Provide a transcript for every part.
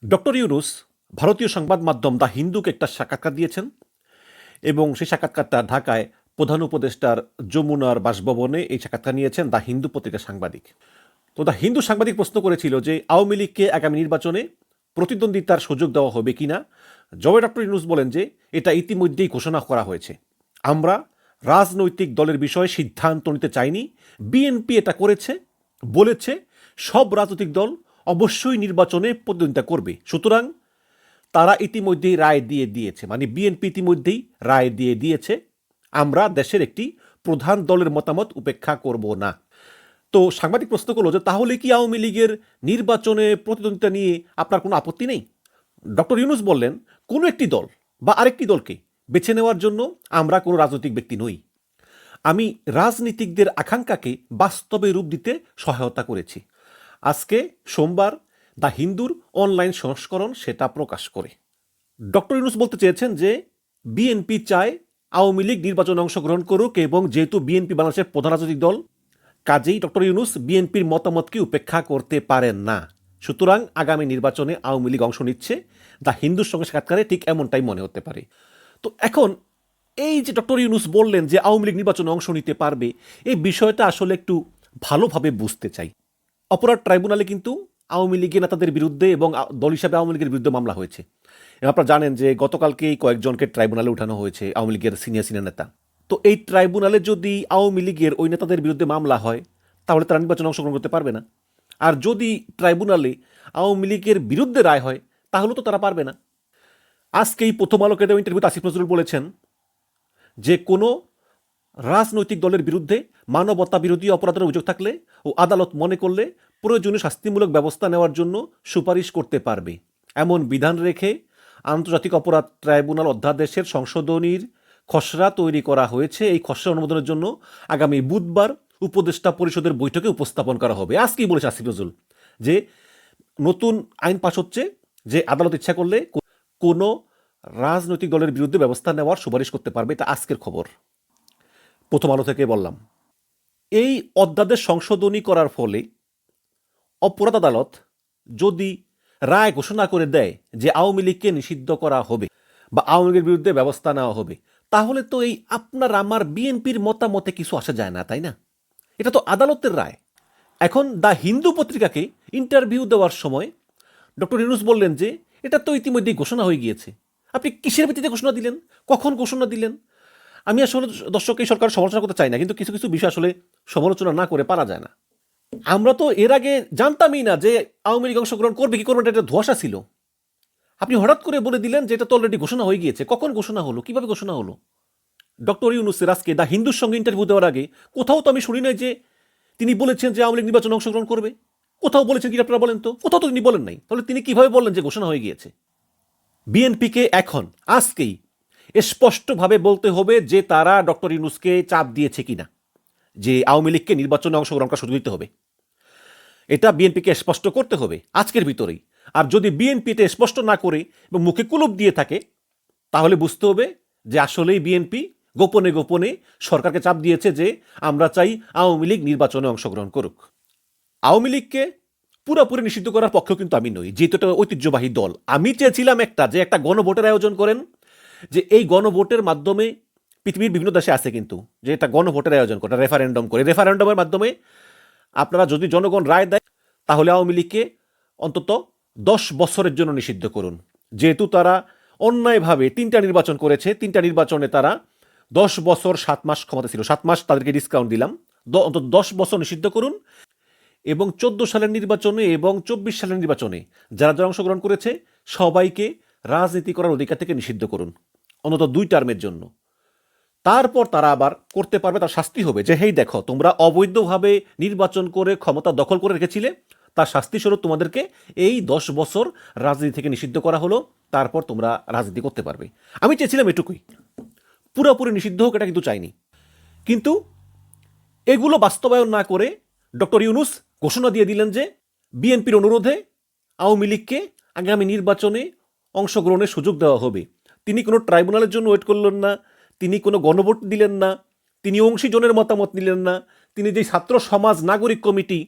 Doctor Yunus ভারতীয় সংবাদ মাধ্যম দ্য হিন্দুকে একটা সাক্ষাৎকার দিয়েছেন এবং সেই সাক্ষাৎকারটা ঢাকায় প্রধান উপদেষ্টার যমুনার বাসভবনে এই সাক্ষাৎকার নিয়েছেন দ্য হিন্দু পত্রিকার সাংবাদিক। তো দ্য হিন্দু সাংবাদিক প্রশ্ন করেছিল যে আওয়ামী লীগকে আগামী নির্বাচনে প্রতিদ্বন্দ্বিতার সুযোগ দেওয়া হবে কিনা। জবাবে ডক্টর ইউনুস বলেন যে এটা ইতিমধ্যেই ঘোষণা করা হয়েছে, আমরা রাজনৈতিক দলের বিষয়ে সিদ্ধান্ত নিতে চাইনি, বিএনপি এটা করেছে, বলেছে সব রাজনৈতিক দল অবশ্যই নির্বাচনে প্রতিদ্বন্দ্বিতা করবে, সুতরাং তারা ইতিমধ্যেই রায় দিয়ে দিয়েছে, মানে বিএনপি ইতিমধ্যেই রায় দিয়ে দিয়েছে, আমরা দেশের একটি প্রধান দলের মতামত উপেক্ষা করব না। তো সাংবাদিক প্রশ্ন করলো যে তাহলে কি আওয়ামী লীগের নির্বাচনে প্রতিদ্বন্দ্বিতা নিয়ে আপনার কোনো আপত্তি নেই? ডক্টর ইউনুস বললেন, কোনো একটি দল বা আরেকটি দলকে বেছে নেওয়ার জন্য আমরা কোনো রাজনৈতিক ব্যক্তি নই, আমি রাজনীতিকদের আকাঙ্ক্ষাকে বাস্তবে রূপ দিতে সহায়তা করেছি। আজকে সোমবার দ্য হিন্দুর অনলাইন সংস্করণ সেটা প্রকাশ করে ডক্টর ইউনুস বলতে চেয়েছেন যে বিএনপি চায় আওয়ামী লীগ নির্বাচনে অংশগ্রহণ করুক, এবং যেহেতু বিএনপি বাংলাদেশের প্রধান রাজনৈতিক দল, কাজেই ডক্টর ইউনুস বিএনপির মতামতকে উপেক্ষা করতে পারেন না, সুতরাং আগামী নির্বাচনে আওয়ামী লীগ অংশ নিচ্ছে। দ্য হিন্দুর সঙ্গে সাক্ষাৎকারে ঠিক এমনটাই মনে হতে পারে। তো এখন এই যে ডক্টর ইউনুস বললেন যে আওয়ামী লীগ নির্বাচনে অংশ নিতে পারবে, এই বিষয়টা আসলে একটু ভালোভাবে বুঝতে চাই। অপরাধ ট্রাইব্যুনালে কিন্তু আওয়ামী লীগের নেতাদের বিরুদ্ধে এবং দল হিসাবে আওয়ামী লীগের বিরুদ্ধে মামলা হয়েছে। এবং আপনারা জানেন যে গতকালকেই কয়েকজনকে ট্রাইব্যুনালে উঠানো হয়েছে, আওয়ামী লীগের সিনিয়র নেতা। তো এই ট্রাইব্যুনালে যদি আওয়ামী লীগের ওই নেতাদের বিরুদ্ধে মামলা হয়, তাহলে তারা নির্বাচনে অংশগ্রহণ করতে পারবে না। আর যদি ট্রাইব্যুনালে আওয়ামী লীগের বিরুদ্ধে রায় হয়, তাহলে তো তারা পারবে না। আজকে এই প্রথম আলোকে দেওয়া ইন্টারভিউতে আসিফ নজরুল বলেছেন যে কোনো রাজনৈতিক দলের বিরুদ্ধে মানবতা বিরোধী অপরাধের অভিযোগ থাকলে ও আদালত মনে করলে প্রয়োজনীয় শাস্তিমূলক ব্যবস্থা নেওয়ার জন্য সুপারিশ করতে পারবে, এমন বিধান রেখে আন্তর্জাতিক অপরাধ ট্রাইব্যুনাল অধ্যাদেশের সংশোধনীর খসড়া তৈরি করা হয়েছে। এই খসড়া অনুমোদনের জন্য আগামী বুধবার উপদেষ্টা পরিষদের বৈঠকে উপস্থাপন করা হবে। আজকেই বলেছে আসিফ নজরুল যে নতুন আইন পাশ হচ্ছে, যে আদালত ইচ্ছা করলে কোনো রাজনৈতিক দলের বিরুদ্ধে ব্যবস্থা নেওয়ার সুপারিশ করতে পারবে। এটা আজকের খবর, প্রথম আলো থেকে বললাম। এই অধ্যাদেশ সংশোধনী করার ফলে অপরাধ আদালত যদি রায় ঘোষণা করে দেয় যে আওয়ামী লীগকে নিষিদ্ধ করা হবে বা আওয়ামী লীগের বিরুদ্ধে ব্যবস্থা নেওয়া হবে, তাহলে তো এই আপনার আমার বিএনপির মতামতে কিছু আসা যায় না, তাই না? এটা তো আদালতের রায়। এখন দ্য হিন্দু পত্রিকাকে ইন্টারভিউ দেওয়ার সময় ডক্টর ইউনুস বললেন যে এটা তো ইতিমধ্যেই ঘোষণা হয়ে গিয়েছে। আপনি কিসের ভিত্তিতে ঘোষণা দিলেন, কখন ঘোষণা দিলেন? আমি আসলে দর্শক এই সরকার সমালোচনা করতে চাই না, কিন্তু কিছু কিছু বিষয় আসলে সমালোচনা না করে পারা যায় না। আমরা তো এর আগে জানতামই না যে আওয়ামী লীগ অংশগ্রহণ করবে কি করবে না, এটা ধোঁয়াশা ছিল। আপনি হঠাৎ করে বলে দিলেন যে এটা তো অলরেডি ঘোষণা হয়ে গিয়েছে। কখন ঘোষণা হলো, কিভাবে ঘোষণা হলো? ডক্টর ইউনুসের আজকে দ্য হিন্দুর সঙ্গে ইন্টারভিউ দেওয়ার আগে কোথাও তো আমি শুনি নাই যে তিনি বলেছেন যে আওয়ামী লীগ নির্বাচনে অংশগ্রহণ করবে। কোথাও বলেছেন কি আপনারা বলেন তো? কোথাও তো তিনি বলেন নাই। তাহলে তিনি কিভাবে বললেন যে ঘোষণা হয়ে গিয়েছে? বিএনপিকে এখন আজকেই স্পষ্টভাবে বলতে হবে যে তারা ডক্টর ইউনুসকে চাপ দিয়েছে কিনা যে আওয়ামী লীগকে নির্বাচনে অংশগ্রহণ করার সুযোগ দিতে হবে। এটা বিএনপিকে স্পষ্ট করতে হবে আজকের ভিতরেই। আর যদি বিএনপি এটা স্পষ্ট না করে এবং মুখে কুলুপ দিয়ে থাকে, তাহলে বুঝতে হবে যে আসলেই বিএনপি গোপনে গোপনে সরকারকে চাপ দিয়েছে যে আমরা চাই আওয়ামী লীগ নির্বাচনে অংশগ্রহণ করুক। আওয়ামী লীগকে পুরোপুরি নিষিদ্ধ করার পক্ষেও কিন্তু আমি নই, যেহেতু এটা ঐতিহ্যবাহী দল। আমি চেয়েছিলাম যে একটা গণভোটের আয়োজন করেন, যে এই গণভোটের মাধ্যমে পৃথিবীর বিভিন্ন দেশে আছে কিন্তু যে একটা গণভোটের আয়োজন করে, রেফারেন্ডাম করে, রেফারেন্ডামের মাধ্যমে আপনারা যদি জনগণ রায় দেয়, তাহলে আওয়ামী লীগকে অন্তত 10 বছরের জন্য নিষিদ্ধ করুন। যেহেতু তারা অন্যায়ভাবে 3টা নির্বাচন করেছে, 3টা নির্বাচনে তারা 10 বছর 7 মাস ক্ষমতা ছিল, 7 মাস তাদেরকে ডিসকাউন্ট দিলাম, অন্তত 10 বছর নিষিদ্ধ করুন। এবং 14 সালের নির্বাচনে এবং 24 সালের নির্বাচনে যারা যারা অংশগ্রহণ করেছে সবাইকে রাজনীতি করার অধিকার থেকে নিষিদ্ধ করুন, অন্তত 2 টার্মের জন্য। তারপর তারা আবার করতে পারবে, তার শাস্তি হবে যে হেই দেখো তোমরা অবৈধভাবে নির্বাচন করে ক্ষমতা দখল করে রেখেছিলে, তার শাস্তি স্বরূপ তোমাদেরকে এই 10 বছর রাজনীতি থেকে নিষিদ্ধ করা হলো, তারপর তোমরা রাজনীতি করতে পারবে। আমি চেয়েছিলাম এটুকুই, পুরোপুরি নিষিদ্ধ হোক এটা কিন্তু চাইনি। কিন্তু এগুলো বাস্তবায়ন না করে ডক্টর ইউনুস ঘোষণা দিয়ে দিলেন যে বিএনপির অনুরোধে আওয়ামী লীগকে আগামী নির্বাচনে অংশগ্রহণের সুযোগ দেওয়া হবে। তিনি কোনো ট্রাইব্যুনালের জন্য ওয়েট করলেন না, তিনি কোনো গণভোট দিলেন না, তিনি অংশীজনের মতামত নিলেন না, তিনি যে ছাত্র সমাজ নাগরিক কমিটি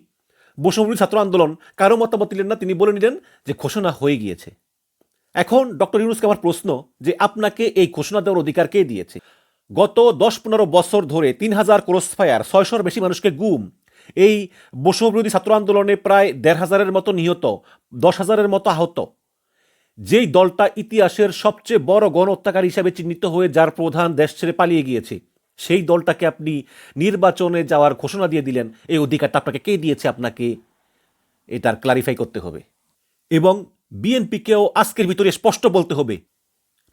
বৈষম্যবিরোধী ছাত্র আন্দোলন কারো মতামত দিলেন না, তিনি বলে নিলেন যে ঘোষণা হয়ে গিয়েছে। এখন ডক্টর ইউনূসকে আমার প্রশ্ন যে আপনাকে এই ঘোষণা দেওয়ার অধিকার কে দিয়েছে? গত 10-15 বছর ধরে 3000 ক্রসফায়ার, 600-র বেশি মানুষকে গুম, এই বৈষম্যবিরোধী ছাত্র আন্দোলনে প্রায় 1500-এর মতো নিহত, 10,000-এর মতো আহত, যেই দলটা ইতিহাসের সবচেয়ে বড় গণহত্যাকারী হিসাবে চিহ্নিত হয়ে যার প্রধান দেশ ছেড়ে পালিয়ে গিয়েছে, সেই দলটাকে আপনি নির্বাচনে যাওয়ার ঘোষণা দিয়ে দিলেন। এই অধিকারটা আপনাকে কে দিয়েছে? আপনাকে এটার ক্লারিফাই করতে হবে। এবং বিএনপিকেও আজকের ভিতরে স্পষ্ট বলতে হবে,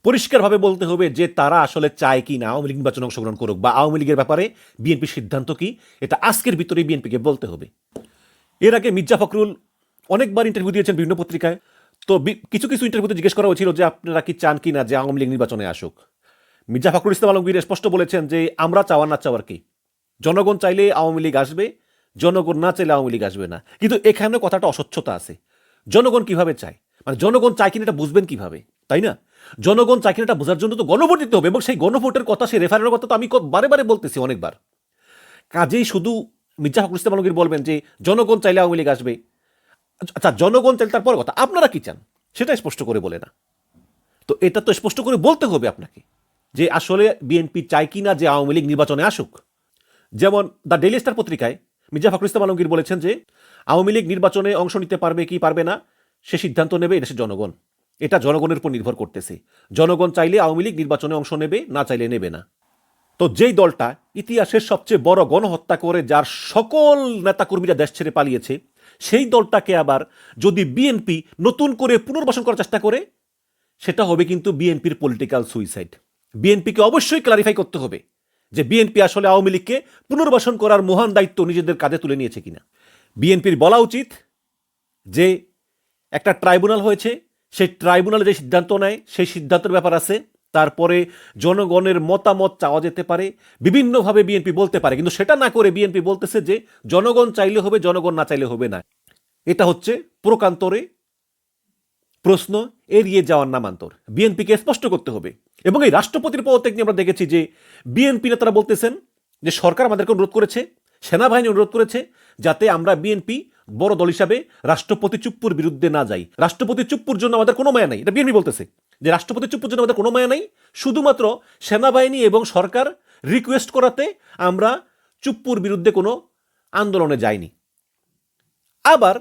পরিষ্কারভাবে বলতে হবে যে তারা আসলে চায় কি না আওয়ামী লীগ নির্বাচনে অংশগ্রহণ করুক, বা আওয়ামী লীগের ব্যাপারে বিএনপির সিদ্ধান্ত কি, এটা আজকের ভিতরে বিএনপিকে বলতে হবে। এর আগে মির্জা ফখরুল অনেকবার ইন্টারভিউ দিয়েছেন বিভিন্ন পত্রিকায়। তো কিছু কিছু ইন্টারভিউতে জিজ্ঞেস করা হয়েছিল যে আপনারা কি চান কি না যে আওয়ামী লীগ নির্বাচনে আসুক। মির্জা ফখরুল ইসলাম আলমগীর স্পষ্ট বলেছেন যে আমরা চাওয়ার না চাওয়ার কি, জনগণ চাইলে আওয়ামী লীগ আসবে, জনগণ না চাইলে আওয়ামী লীগ আসবে না। কিন্তু এখানে কথাটা অস্বচ্ছতা আছে। জনগণ কিভাবে চায়, মানে জনগণ চায় কিনা এটা বুঝবেন কিভাবে, তাই না? জনগণ চায় কিনা এটা বোঝার জন্য তো গণভোট দিতে হবে, এবং সেই গণভোটের কথা, সেই রেফারেন্ডের কথা তো আমি বারে বারে বলতেছি অনেকবার। কাজেই শুধু মির্জা ফখরুল ইসলাম আলমগীর বলবেন যে জনগণ চাইলে আওয়ামী লীগ আসবে, আচ্ছা জনগণ চাইলে তারপর কথা, আপনারা কি চান সেটা স্পষ্ট করে বলে না। তো এটা তো স্পষ্ট করে বলতে হবে আপনাকে যে আসলে বিএনপি চায় কিনা যে আওয়ামী লীগ নির্বাচনে আসুক। যেমন দ্য ডেইলি স্টার পত্রিকায় মির্জা ফখরুল ইসলাম আলমগীর বলেছেন যে আওয়ামী লীগ নির্বাচনে অংশ নিতে পারবে কি পারবে না সে সিদ্ধান্ত নেবে এদেশের জনগণ, এটা জনগণের উপর নির্ভর করতেছে। জনগণ চাইলে আওয়ামী লীগ নির্বাচনে অংশ নেবে, না চাইলে নেবে না। তো যেই দলটা ইতিহাসের সবচেয়ে বড় গণহত্যা করে যার সকল নেতাকর্মীরা দেশ ছেড়ে পালিয়েছে, সেই দলটাকে আবার যদি বিএনপি নতুন করে পুনর্বাসন করার চেষ্টা করে, সেটা হবে কিন্তু বিএনপির পলিটিক্যাল সুইসাইড। বিএনপিকে অবশ্যই ক্লারিফাই করতে হবে যে বিএনপি আসলে আওয়ামী লীগকে পুনর্বাসন করার মহান দায়িত্ব নিজেদের কাঁধে তুলে নিয়েছে কিনা। বিএনপির বলা উচিত যে একটা ট্রাইব্যুনাল হয়েছে, সেই ট্রাইব্যুনালে যে সিদ্ধান্ত নেয় সেই সিদ্ধান্তের ব্যাপার আছে, তারপরে জনগণের মতামত চাওয়া যেতে পারে, বিভিন্নভাবে বিএনপি বলতে পারে, কিন্তু সেটা না করে বিএনপি বলতেছে যে জনগণ চাইলে হবে, জনগণ না চাইলে হবে না। এটা হচ্ছে প্রকান্তরে প্রশ্ন এড়িয়ে যাওয়ার নামান্তর। বিএনপিকে স্পষ্ট করতে হবে। এবং এই রাষ্ট্রপতির পদত্যাগ নিয়ে আমরা দেখেছি যে বিএনপি নেতারা বলতেছেন যে সরকার আমাদেরকে অনুরোধ করেছে, সেনাবাহিনী অনুরোধ করেছে যাতে আমরা বিএনপি বড় দল হিসাবে রাষ্ট্রপতি চুপ্পুর বিরুদ্ধে না যাই। রাষ্ট্রপতি চুপ্পুর জন্য আমাদের কোনো মায়া নাই, এটা বিএনপি বলতেছে যে রাষ্ট্রপতি চুপ্পুর জন্য আমাদের কোনো মায়া নাই, শুধুমাত্র সেনাবাহিনী এবং সরকার রিকোয়েস্ট করাতে আমরা চুপ্পুর বিরুদ্ধে কোনো আন্দোলনে যাইনি। আবার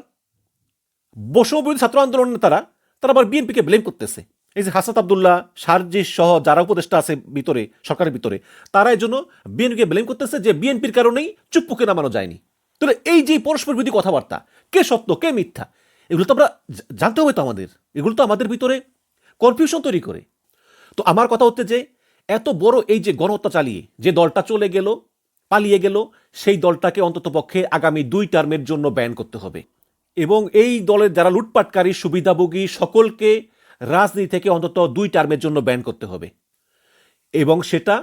বৈষম্যবিরোধী ছাত্র আন্দোলনের তারা আবার বিএনপিকে ব্লেম করতেছে। এই যে হাসান আব্দুল্লাহ, সার্জিস সহ যারা উপদেষ্টা আছে ভিতরে, সরকারের ভিতরে, তারা এই জন্য বিএনপিকে ব্লেম করতেছে যে বিএনপির কারণেই চুপ্পুকে নামানো যায়নি। তাহলে এই যে পরস্পর বিরোধী কথাবার্তা, কে সত্য কে মিথ্যা, এগুলো তো আমরা জানতে হবে তো আমাদের, এগুলো তো আমাদের ভিতরে কনফিউশন তৈরি করে। তো আমার কথা হচ্ছে যে এত বড় এই যে গণহত্যা চালিয়ে যে দলটা চলে গেল, পালিয়ে গেল, সেই দলটাকে অন্তত পক্ষে আগামী 2 টার্মের জন্য ব্যান করতে হবে। এবং এই দলের যারা লুটপাটকারী সুবিধাভোগী সকলকে রাজনীতি থেকে অন্তত 2 টার্মের জন্য ব্যান করতে হবে। এবং সেটা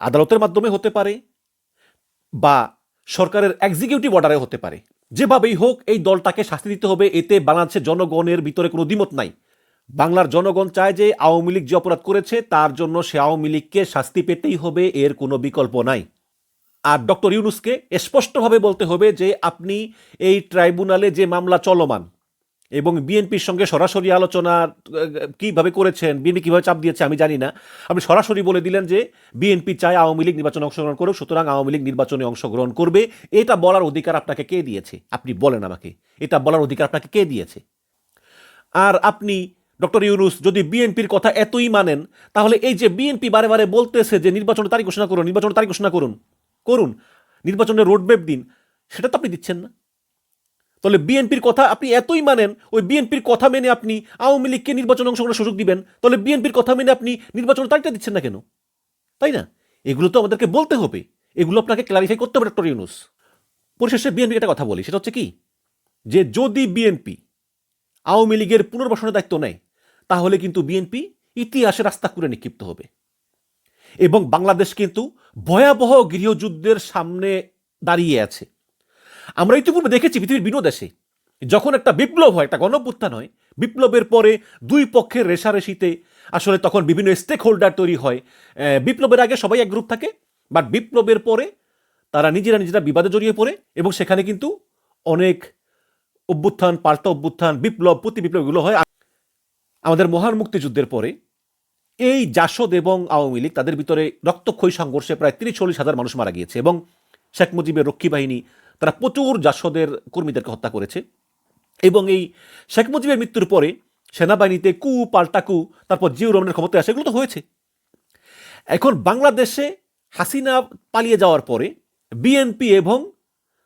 আদালতের মাধ্যমে হতে পারে বা সরকারের এক্সিকিউটিভ অর্ডারে হতে পারে। যেভাবেই হোক এই দলটাকে শাস্তি দিতে হবে। এতে বাংলাদেশের জনগণের ভিতরে কোনো দ্বিমত নাই। বাংলার জনগণ চায় যে আওয়ামী লীগ যে অপরাধ করেছে তার জন্য সে আওয়ামী লীগকে শাস্তি পেতেই হবে, এর কোনো বিকল্প নাই। আর ডক্টর ইউনূসকে স্পষ্টভাবে বলতে হবে যে আপনি এই ট্রাইব্যুনালে যে মামলা চলমান এবং বিএনপির সঙ্গে সরাসরি আলোচনা কিভাবে করেছেন, বিএনপি কীভাবে চাপ দিয়েছে আমি জানি না, আপনি সরাসরি বলে দিলেন যে বিএনপি চায় আওয়ামী লীগ নির্বাচনে অংশগ্রহণ করুক, সুতরাং আওয়ামী লীগ নির্বাচনে অংশগ্রহণ করবে। এটা বলার অধিকার আপনাকে কে দিয়েছে? আপনি বলেন আমাকে, এটা বলার অধিকার আপনাকে কে দিয়েছে? আর আপনি ডক্টর ইউনূস যদি বিএনপির কথা এতই মানেন, তাহলে এই যে বিএনপি বারে বারে বলতেছে যে নির্বাচনের তারিখ ঘোষণা করুন, নির্বাচনের তারিখ ঘোষণা করুন, নির্বাচনের রোডম্যাপ দিন, সেটা তো আপনি দিচ্ছেন না। তাহলে বিএনপির কথা আপনি এতই মানেন, ওই বিএনপির কথা মেনে আপনি আওয়ামী লীগকে নির্বাচনে অংশগ্রহণের সুযোগ দিবেন, তাহলে বিএনপির কথা মেনে আপনি নির্বাচনের তারিখটা দিচ্ছেন না কেন? তাই না? এগুলো তো আমাদেরকে বলতে হবে, এগুলো আপনাকে ক্লারিফাই করতে হবে ডক্টর ইউনূস। পরিশেষে বিএনপির একটা কথা বলি, সেটা হচ্ছে কি, যে যদি বিএনপি আওয়ামী লীগের পুনর্বাসনের দায়িত্ব নেয়, তাহলে কিন্তু বিএনপি ইতিহাসে রাস্তা করে নিক্ষিপ্ত হবে। এবং বাংলাদেশ কিন্তু ভয়াবহ গৃহযুদ্ধের সামনে দাঁড়িয়ে আছে। আমরা ইতিপূর্বে দেখেছি পৃথিবীর বিভিন্ন দেশে যখন একটা বিপ্লব হয়, একটা গণঅভ্যুত্থান হয়, বিপ্লবের পরে দুই পক্ষের রেষারেষিতে আসলে তখন বিভিন্ন স্টেক হোল্ডার তৈরি হয়। বিপ্লবের আগে সবাই এক গ্রুপ থাকে, বাট বিপ্লবের পরে তারা নিজেরা নিজেরা বিবাদে জড়িয়ে পড়ে এবং সেখানে কিন্তু অনেক অভ্যুত্থান, পাল্টা অভ্যুত্থান, বিপ্লব, প্রতি বিপ্লবগুলো হয় আমাদের মহান মুক্তিযুদ্ধের পরে। এই জাসদ এবং আওয়ামী লীগ তাদের ভিতরে রক্তক্ষয়ী সংঘর্ষে প্রায় 30-40 হাজার মানুষ মারা গিয়েছে এবং শেখ মুজিবের রক্ষী বাহিনী তারা প্রচুর জাসদের কর্মীদেরকে হত্যা করেছে। এবং এই শেখ মুজিবের মৃত্যুর পরে সেনাবাহিনীতে কু পাল্টা কু, তারপর জিয়াউর রহমানের ক্ষমতায় আসে, এগুলো তো হয়েছে। এখন বাংলাদেশে হাসিনা পালিয়ে যাওয়ার পরে বিএনপি এবং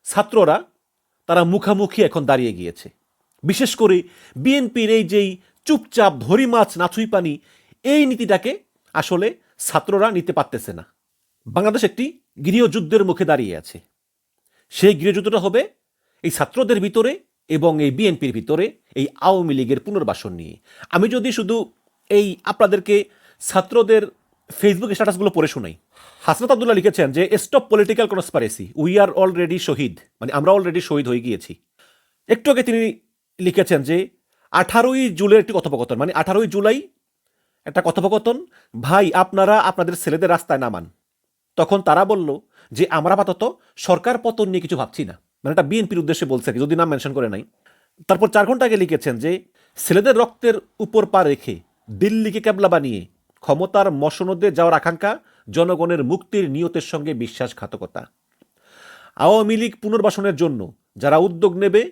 ছাত্ররা তারা মুখামুখি এখন দাঁড়িয়ে গিয়েছে। বিশেষ করে বিএনপির এই যেই চুপচাপ ধরি মাছ নাছুই পানি, এই নীতিটাকে আসলে ছাত্ররা নিতে পারতেছে না। বাংলাদেশ একটি গৃহযুদ্ধের মুখে দাঁড়িয়ে আছে। সেই গৃহযুদ্ধটা হবে এই ছাত্রদের ভিতরে এবং এই বিএনপির ভিতরে এই আওয়ামী লীগের পুনর্বাসন নিয়ে। আমি যদি শুধু এই আপনাদেরকে ছাত্রদের ফেসবুক স্ট্যাটাসগুলো পড়ে শোনাই। হাসনাত আব্দুল্লাহ লিখেছেন যে stop political conspiracy, we are already শহীদ, মানে আমরা অলরেডি শহীদ হয়ে গিয়েছি। একটু আগে তিনি লিখেছেন যে 18ই জুলাইয়ের একটি কথোপকথন, মানে 18ই জুলাই একটা কথোপকথন, ভাই আপনারা আপনাদের ছেলেদের রাস্তায় নামান। তখন তারা বলল যে আমরা আপাতত সরকার পতন নিয়ে কিছু ভাবছি না, মানে এটা বিএনপির উদ্দেশ্যে বলছে, যদি নাম মেনশন করে নাই। তারপর 4 ঘন্টা আগে লিখেছেন যে ছেলেদের রক্তের উপর পা রেখে দিল্লিকে ক্যাবলা বানিয়ে ক্ষমতার মসনদে যাওয়ার আকাঙ্ক্ষা জনগণের মুক্তির নিয়তের সঙ্গে বিশ্বাসঘাতকতা। আওয়ামী লীগ পুনর্বাসনের জন্য যারা উদ্যোগ নেবে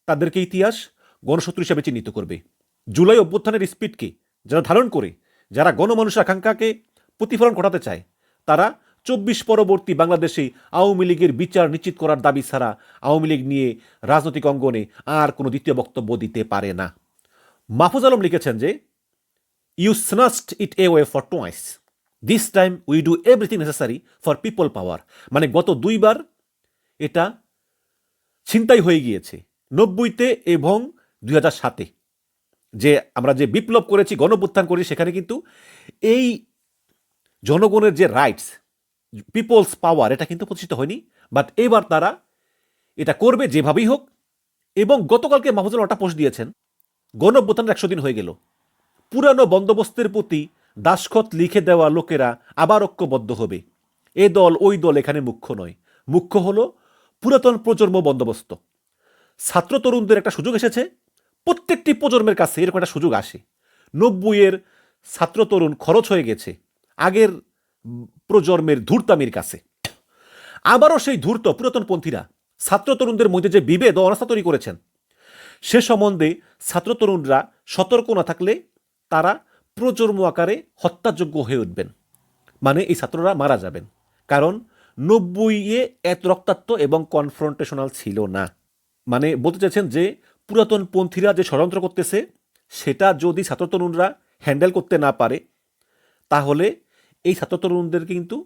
তাদেরকে ইতিহাস গণশত্রু হিসেবে চিহ্নিত করবে। জুলাই অভ্যুত্থানের স্পিডকে যারা ধারণ করে, যারা গণমানুষের আকাঙ্ক্ষাকে প্রতিফলন ঘটাতে চায়, তারা 24 পরবর্তী বাংলাদেশে আওয়ামী লীগের বিচার নিশ্চিত করার দাবি ছাড়া আওয়ামী লীগ নিয়ে রাজনৈতিক অঙ্গনে আর কোনো দ্বিতীয় বক্তব্য দিতে পারে না। মাহফুজ আলম লিখেছেন যে you snatched it away for twice, this time we do everything necessary for people power. মানে গত 2 বার এটা ছিনতাই হয়ে গিয়েছে, 90-তে এবং 2007-এ যে আমরা যে বিপ্লব করেছি, গণঅভ্যুত্থান করেছি, সেখানে কিন্তু এই জনগণের যে রাইটস, পিপলস পাওয়ার, এটা কিন্তু প্রতিষ্ঠিত হয়নি। বাট এবার তারা এটা করবে যেভাবেই হোক। এবং গতকালকে মাহফুজুল একটা পোস্ট দিয়েছেন, গণঅভ্যুত্থানের 100 দিন হয়ে গেল, পুরানো বন্দোবস্তের প্রতি দাসখত লিখে দেওয়া লোকেরা আবার ঐক্যবদ্ধ হবে। এ দল ওই দল এখানে মুখ্য নয়, মুখ্য হলো পুরাতন প্রজন্ম বন্দোবস্ত। ছাত্র তরুণদের একটা সুযোগ এসেছে, প্রত্যেকটি প্রজন্মের কাছে এরকম একটা সুযোগ আসে। 90-এর ছাত্র তরুণ খরচ হয়ে গেছে আগের প্রজন্মের ধূর্তামির কাছে। আবারও সেই ধূর্ত পুরাতনপন্থীরা ছাত্র তরুণদের মধ্যে যে বিভেদ ও অনাস্থা তৈরি করেছেন, সে সম্বন্ধে ছাত্র তরুণরা সতর্ক না থাকলে তারা প্রজন্ম আকারে হত্যাযোগ্য হয়ে উঠবেন। মানে এই ছাত্ররা মারা যাবেন, কারণ 90-এ এত রক্তাক্ত এবং কনফ্রন্টেশনাল ছিল না। মানে বলতে চাইছেন যে পুরাতনপন্থীরা যে ষড়যন্ত্র করতেছে, সেটা যদি ছাত্র তরুণরা হ্যান্ডেল করতে না পারে, তাহলে এই ছাত্র তরুণদের কিন্তু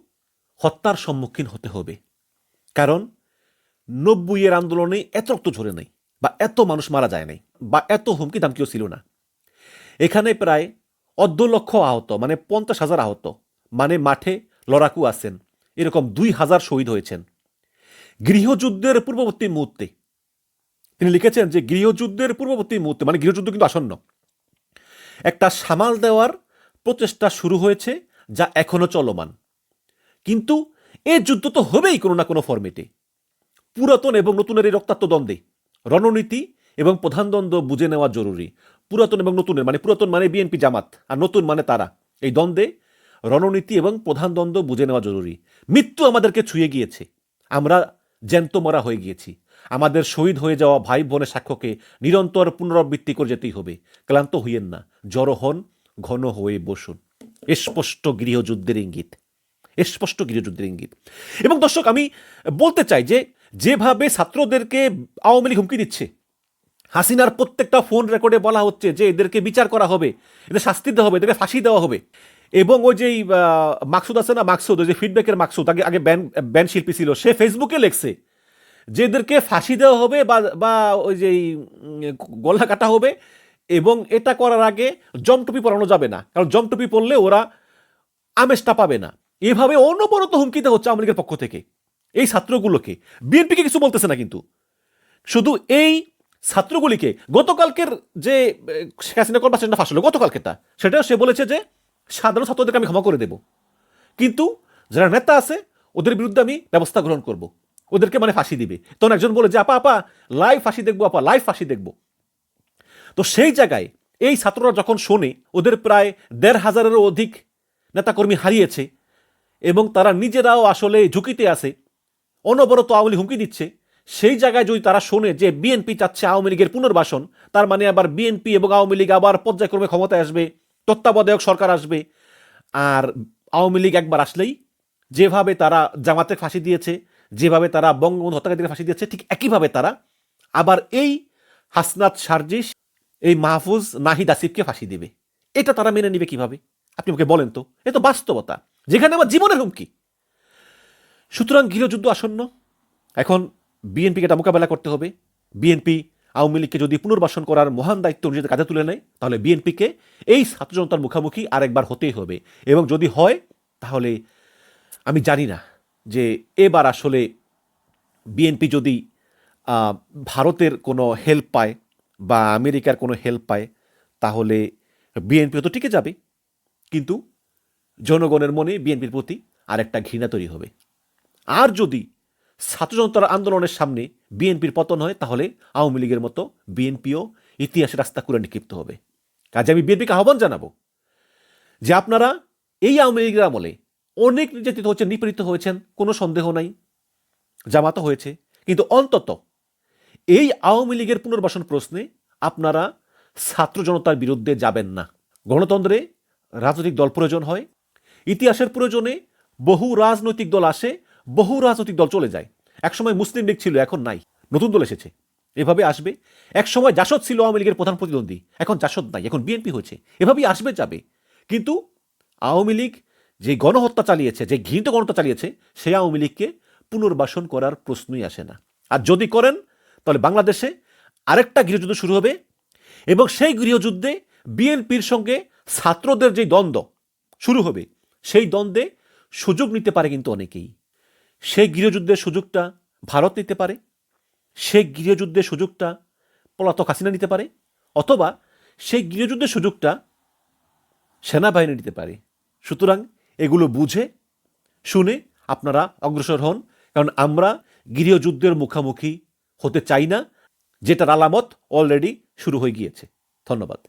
হত্যার সম্মুখীন হতে হবে। কারণ 90-এর আন্দোলনে এত রক্ত ঝরে নাই, বা এত মানুষ মারা যায় নাই, বা এত হুমকি ধামকিও ছিল না। এখানে প্রায় 1.5 লক্ষ আহত, মানে 50,000 আহত, মানে মাঠে লড়াকু আছেন, এরকম 2,000 শহীদ হয়েছেন। গৃহযুদ্ধের পূর্ববর্তী মুহূর্তে তিনি লিখেছেন যে গৃহযুদ্ধের পূর্ববর্তী মুহূর্তে, মানে গৃহযুদ্ধ কিন্তু আসন্ন, একটা সামাল দেওয়ার প্রচেষ্টা শুরু হয়েছে, যা এখনো চলমান। কিন্তু এই যুদ্ধ তো হবেই কোনো না কোনো ফরম্যাটে। পুরাতন এবং নতুনের এই রক্তাক্ত দ্বন্দ্বে রণনীতি এবং প্রধান দ্বন্দ্ব বুঝে নেওয়া জরুরি। পুরাতন এবং নতুনের, মানে পুরাতন মানে বিএনপি জামাত, আর নতুন মানে তারা, এই দ্বন্দ্বে রণনীতি এবং প্রধান দ্বন্দ্ব বুঝে নেওয়া জরুরি। মৃত্যু আমাদেরকে ছুঁয়ে গিয়েছে, আমরা জ্যান্ত মরা হয়ে গিয়েছি। আমাদের শহীদ হয়ে যাওয়া ভাই বোনের সাক্ষ্যকে নিরন্তর পুনরাবৃত্তি করে যেতেই হবে। ক্লান্ত হইয়েন না, জড়ো হন, ঘন হয়ে বসুন। স্পষ্ট গৃহযুদ্ধের ইঙ্গিত, স্পষ্ট গৃহযুদ্ধের ইঙ্গিত। এবং দর্শক, আমি বলতে চাই যে যেভাবে ছাত্রদেরকে আওয়ামী লীগ হুমকি দিচ্ছে, হাসিনার প্রত্যেকটা ফোন রেকর্ডে বলা হচ্ছে যে এদেরকে বিচার করা হবে, এদের শাস্তি দেওয়া হবে, এদেরকে ফাঁসি দেওয়া হবে। এবং ওই যে মাকসুদ আছে না, মাকসুদ, ওই যে ফিডব্যাকের মাকসুদ, আগে ব্যান্ড শিল্পী ছিল, সে ফেসবুকে লেখছে যে এদেরকে ফাঁসি দেওয়া হবে বা ওই যে গলা কাটা হবে, এবং এটা করার আগে জমটুপি পরানো যাবে না, কারণ জমটুপি পরলে ওরা আমেজটা পাবে না। এভাবে অনবরত হুমকি দেওয়া হচ্ছে আওয়ামী লীগের পক্ষ থেকে এই ছাত্রগুলোকে। বিএনপিকে কিছু বলতেছে না, কিন্তু শুধু এই ছাত্রগুলিকে। গতকালকের যে শেখ হাসিনা কনভারসেশনটা ফাঁস হলো, গতকালকেটা, সেটা সে বলেছে যে সাধারণ ছাত্রদেরকে আমি ক্ষমা করে দেব, কিন্তু যারা নেতা আছে ওদের বিরুদ্ধে আমি ব্যবস্থা গ্রহণ করব। ওদেরকে মানে ফাঁসি দিবে। তখন একজন বলে যে আপা আপা লাইভ ফাঁসি দেখবো, আপা লাইভ ফাঁসি দেখবো। তো সেই জায়গায় এই ছাত্ররা যখন শোনে ওদের প্রায় ১৫০০-এরও অধিক নেতাকর্মী হারিয়েছে এবং তারা নিজেরাও আসলে ঝুঁকিতে আছে, অনবরত আওয়ামী লীগ হুমকি দিচ্ছে, সেই জায়গায় যদি তারা শোনে যে বিএনপি চাচ্ছে আওয়ামী লীগের পুনর্বাসন, তার মানে আবার বিএনপি এবং আওয়ামী লীগ আবার পর্যায়ক্রমে ক্ষমতায় আসবে, তত্ত্বাবধায়ক সরকার আসবে, আর আওয়ামী লীগ একবার আসলেই যেভাবে তারা জামাতে ফাঁসি দিয়েছে, যেভাবে তারা বঙ্গবন্ধু হত্যাকারীদের ফাঁসি দিয়েছে, ঠিক একইভাবে তারা আবার এই হাসনাত সার্জিস, এই মাহফুজ নাহিদ আসিফকে ফাঁসি দেবে। এটা তারা মেনে নিবে কিভাবে? আপনি আমাকে বলেন তো। এ তো বাস্তবতা, যেখানে আমার জীবনের হুমকি। সুতরাং গৃহযুদ্ধ আসন্ন। এখন বিএনপিকে এটা মোকাবেলা করতে হবে। বিএনপি আওয়ামী লীগকে যদি পুনর্বাসন করার মহান দায়িত্ব নিজেদের কাঁধে তুলে নেয়, তাহলে বিএনপিকে এই ছাত্র জনতার মুখোমুখি আরেকবার হতেই হবে। এবং যদি হয়, তাহলে আমি জানি না যে এবার আসলে বিএনপি যদি ভারতের কোনো হেল্প পায় বা আমেরিকার কোনো হেল্প পায়, তাহলে বিএনপি তো টিকে যাবে, কিন্তু জনগণের মনে বিএনপির প্রতি আরেকটা ঘৃণা তৈরি হবে। আর যদি ছাত্র জনতার আন্দোলনের সামনে বিএনপির পতন হয়, তাহলে আওয়ামী লীগের মতো বিএনপিও ইতিহাসের রাস্তা করে নিক্ষিপ্ত হবে। কাজে আমি বিএনপিকে আহ্বান জানাবো যে আপনারা এই আওয়ামী লীগের আমলে অনেক নির্যাতিত হচ্ছেন, নিপীড়িত হয়েছেন, কোনো সন্দেহ নাই, জামাত হয়েছে, কিন্তু অন্তত এই আওয়ামী লীগের পুনর্বাসন প্রশ্নে আপনারা ছাত্র জনতার বিরুদ্ধে যাবেন না। গণতন্ত্রে রাজনৈতিক দল প্রয়োজন হয়, ইতিহাসের প্রয়োজনে বহু রাজনৈতিক দল আসে, বহু রাজনৈতিক দল চলে যায়। একসময় মুসলিম লীগ ছিল, এখন নাই, নতুন দল এসেছে, এভাবে আসবে। একসময় জাসদ ছিল আওয়ামী লীগের প্রধান প্রতিদ্বন্দ্বী, এখন জাসদ নাই, এখন বিএনপি হয়েছে, এভাবেই আসবে যাবে। কিন্তু আওয়ামী লীগ যে গণহত্যা চালিয়েছে, যে ঘৃণিত গণহত্যা চালিয়েছে, সেই আওয়ামী লীগকে পুনর্বাসন করার প্রশ্নই আসে না। আর যদি করেন, তাহলে বাংলাদেশে আরেকটা গৃহযুদ্ধ শুরু হবে এবং সেই গৃহযুদ্ধে বিএনপির সঙ্গে ছাত্রদের যে দ্বন্দ্ব শুরু হবে, সেই দ্বন্দ্বে সুযোগ নিতে পারে কিন্তু অনেকেই। সেই গৃহযুদ্ধের সুযোগটা ভারত নিতে পারে, সেই গৃহযুদ্ধের সুযোগটা পলাতক হাসিনা নিতে পারে, অথবা সেই গৃহযুদ্ধের সুযোগটা সেনাবাহিনী নিতে পারে। সুতরাং এগুলো বুঝে শুনে আপনারা অগ্রসর হন, কারণ আমরা গৃহযুদ্ধের মুখোমুখি হতে চাই না, যেটার আলামত অলরেডি শুরু হয়ে গিয়েছে। ধন্যবাদ।